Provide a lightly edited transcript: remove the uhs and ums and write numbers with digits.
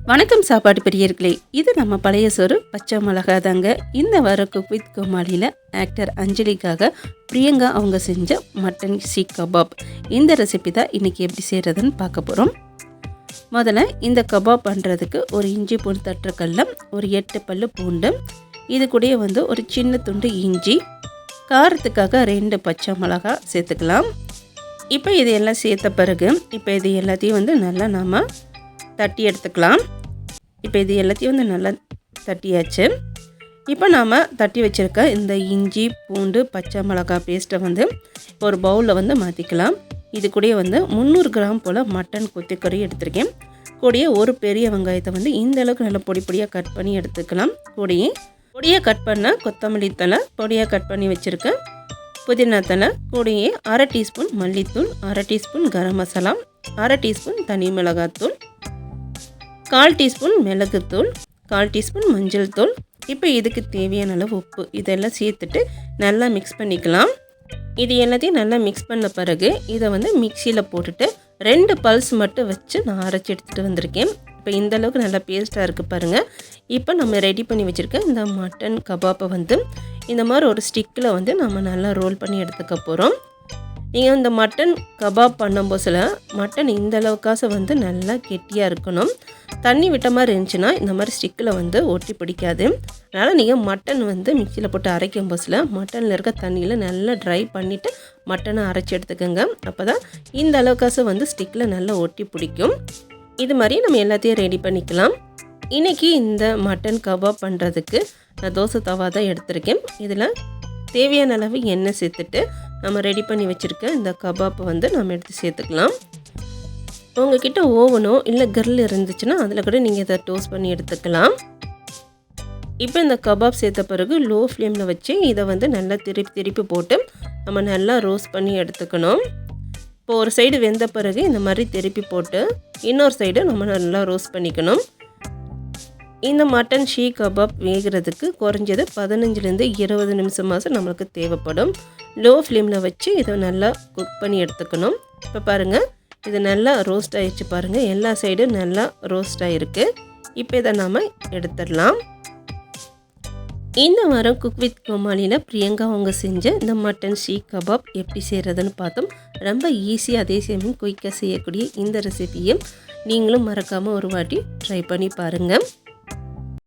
வணக்கம் சாப்பாடு பிரியர்களே, இது நம்ம பழைய சோறு பச்சை மிளகா தாங்க. இந்த வார குக் வித் கோமாளியில் ஆக்டர் அஞ்சலிக்காக பிரியங்கா அவங்க செஞ்ச மட்டன் சீக் கபாப். இந்த ரெசிபி தான் இன்றைக்கி எப்படி செய்கிறதுன்னு பார்க்க போகிறோம். முதல்ல இந்த கபாப் பண்ணுறதுக்கு ஒரு இஞ்சி பூண்டு தட்டுக்கல்ல, ஒரு 8 பல்லு பூண்டு, இது கூட ஒரு சின்ன துண்டு இஞ்சி, காரத்துக்காக 2 பச்சை மிளகா சேர்த்துக்கலாம். இப்போ இது எல்லாம் சேர்த்த பிறகு இப்போ இது எல்லாத்தையும் நல்லா நாம் தட்டி எடுத்துக்கலாம். இப்போ இது எல்லாத்தையும் நல்லா தட்டியாச்சு. இப்போ நாம் தட்டி வச்சுருக்க இந்த இஞ்சி பூண்டு பச்சை மிளகாய் பேஸ்ட்டை ஒரு பவுலில் மாற்றிக்கலாம். இது கூட 300 கிராம் போல் மட்டன் கொத்திக்கறி எடுத்திருக்கேன். கூடயே ஒரு பெரிய வெங்காயத்தை இந்த அளவுக்கு நல்லா பொடி பொடியாக கட் பண்ணி எடுத்துக்கலாம். பொடியாக கட் பண்ண கொத்தமல்லி தழை, பொடியாக கட் பண்ணி வச்சுருக்கேன் புதினா தழை, கூடயே 1/2 டீஸ்பூன் மல்லித்தூள், 1/2 டீஸ்பூன் கரம் மசாலா, 1/2 டீஸ்பூன் தனி மிளகாத்தூள், 1/4 டீஸ்பூன் மிளகுத்தூள், 1/4 டீஸ்பூன் மஞ்சள் தூள். இப்போ இதுக்கு தேவையான அளவு உப்பு இதெல்லாம் சேர்த்துட்டு நல்லா மிக்ஸ் பண்ணிக்கலாம். இது எல்லாத்தையும் நல்லா மிக்ஸ் பண்ண பிறகு இதை மிக்சியில் போட்டுட்டு 2 பல்ஸ் மட்டும் வச்சு நான் அரைச்சி எடுத்துகிட்டு வந்திருக்கேன். இப்போ இந்த அளவுக்கு நல்லா பேஸ்ட்டாக இருக்குது பாருங்கள். இப்போ நம்ம ரெடி பண்ணி வச்சுருக்க இந்த மட்டன் கபாப்பை இந்த மாதிரி ஒரு ஸ்டிக்கில் நம்ம நல்லா ரோல் பண்ணி எடுத்துக்க போகிறோம். நீங்கள் இந்த மட்டன் கபாப் பண்ணும்போது மட்டன் இந்த அளவுக்காக நல்லா கெட்டியாக இருக்கணும். தண்ணி விட்ட மாதிரி இருந்துச்சுன்னா இந்த மாதிரி ஸ்டிக்கில் ஒட்டி பிடிக்காது. அதனால் நீங்கள் மட்டன் மிக்சியில் போட்டு அரைக்கும் போது மட்டனில் இருக்க தண்ணியில் நல்லா ட்ரை பண்ணிவிட்டு மட்டனை அரைச்சி எடுத்துக்கோங்க. அப்போ தான் இந்த அளவுக்காக ஸ்டிக்கில் நல்லா ஒட்டி பிடிக்கும். இது மாதிரி நம்ம எல்லாத்தையும் ரெடி பண்ணிக்கலாம். இன்றைக்கி இந்த மட்டன் கபாப் பண்ணுறதுக்கு நான் தோசை தவா தான் எடுத்திருக்கேன். இதில் தேவையான அளவு எண்ணெய் சேர்த்துட்டு நம்ம ரெடி பண்ணி வச்சுருக்க இந்த கபாப்பை நம்ம எடுத்து சேர்த்துக்கலாம். உங்ககிட்ட ஓவனோ இல்லை கிரில் இருந்துச்சுன்னா அதில் கூட நீங்கள் இதை டோஸ்ட் பண்ணி எடுத்துக்கலாம். இப்போ இந்த கபாப் சேர்த்த பிறகு லோ ஃப்ளேமில் வச்சு இதை நல்லா திருப்பி போட்டு நம்ம நல்லா ரோஸ்ட் பண்ணி எடுத்துக்கணும். இப்போ ஒரு சைடு வெந்த பிறகு இந்த மாதிரி திருப்பி போட்டு இன்னொரு சைடு நம்ம நல்லா ரோஸ்ட் பண்ணிக்கணும். இந்த மட்டன் ஷீக் கபாப் வேகிறதுக்கு குறைஞ்சது 15லேருந்து 20 நிமிஷமாவது நம்மளுக்கு தேவைப்படும். லோ ஃப்ளேமில் வச்சு இதை நல்லா குக் பண்ணி எடுத்துக்கணும். இப்போ பாருங்கள், இது நல்லா ரோஸ்ட் ஆகிடுச்சு பாருங்கள். எல்லா சைடும் நல்லா ரோஸ்ட் ஆகிருக்கு. இப்போ இதை நாம் எடுத்துடலாம். இந்த வாரம் குக் வித் கோமாளியில் பிரியங்கா அவங்க செஞ்ச இந்த மட்டன் ஷீக் கபாப் எப்படி செய்கிறதுன்னு பார்த்தோம். ரொம்ப ஈஸியாக அதே சமயம் குயிக்காக செய்யக்கூடிய இந்த ரெசிபியை நீங்களும் மறக்காமல் ஒரு வாட்டி ட்ரை பண்ணி பாருங்கள்.